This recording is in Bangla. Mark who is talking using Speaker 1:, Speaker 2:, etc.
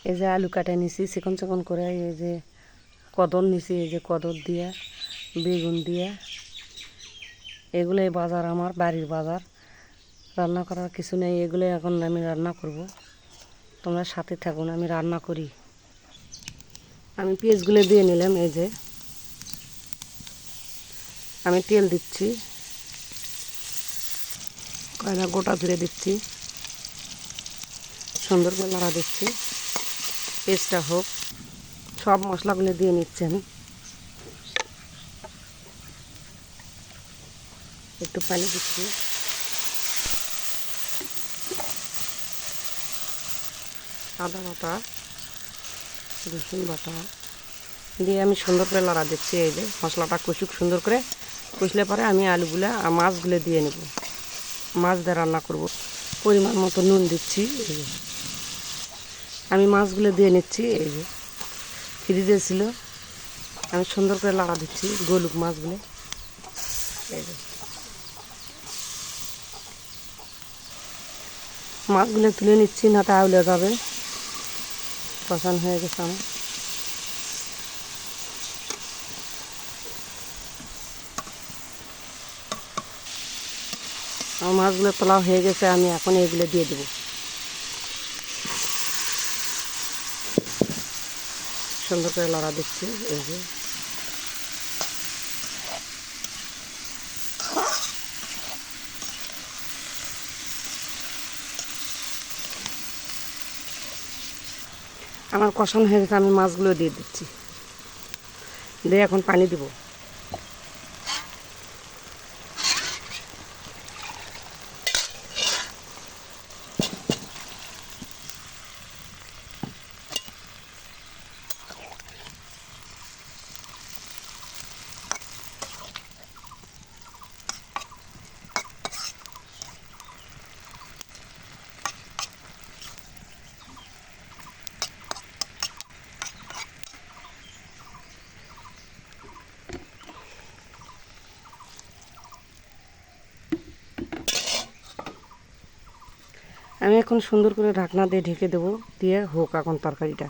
Speaker 1: এই যে আলু কাটা নিছি চিকন চিকন করে, এই যে কদর নিছি, এই যে কদর দিয়া বেগুন দিয়া, এগুলোই বাজার, আমার বাড়ির বাজার। রান্না করার কিছু নেই, এগুলো এখন আমি রান্না করব। তোমরা সাথে থাকুন, আমি রান্না করি। আমি পেঁয়াজগুলো দিয়ে নিলাম। এই যে আমি তেল দিচ্ছি, কয়লা গোটা ধরে দিচ্ছি, সুন্দর করে নাড়া দিচ্ছি। পেঁয়াজটা হোক, সব মশলাগুলো দিয়ে নিচ্ছি আমি। একটু পানি দিচ্ছি, আদা বাটা, রসুন বাটা দিয়ে আমি সুন্দর করে লড়া দিচ্ছি। এই যে মশলাটা কষুক, সুন্দর করে কষলে পরে আমি আলুগুলো আর মাছগুলো দিয়ে নেব। মাছ দিয়ে রান্না করব। পরিমাণ মতো নুন দিচ্ছি। এই যে আমি মাছগুলো দিয়ে নিচ্ছি। এই যে ফ্রিজে ছিল, আমি সুন্দর করে লড়া দিচ্ছি গলুক মাছগুলো। এই যে মাছগুলো তুলে নিচ্ছি, না তাহলে যাবে। কষানো হয়ে গেছে আমার। আমার মাছগুলো তোলা হয়ে গেছে, আমি এখন এগুলো দিয়ে দেবো। সুন্দর করে লড়া দিচ্ছি। এই যে আমার কষানো হয়ে গেছে, আমি মাছগুলো দিয়ে দিচ্ছি। দিয়ে এখন পানি দিব। আমি এখন সুন্দর করে ঢাকনা দিয়ে ঢেকে দেবো, দিয়ে হোক এখন তরকারিটা।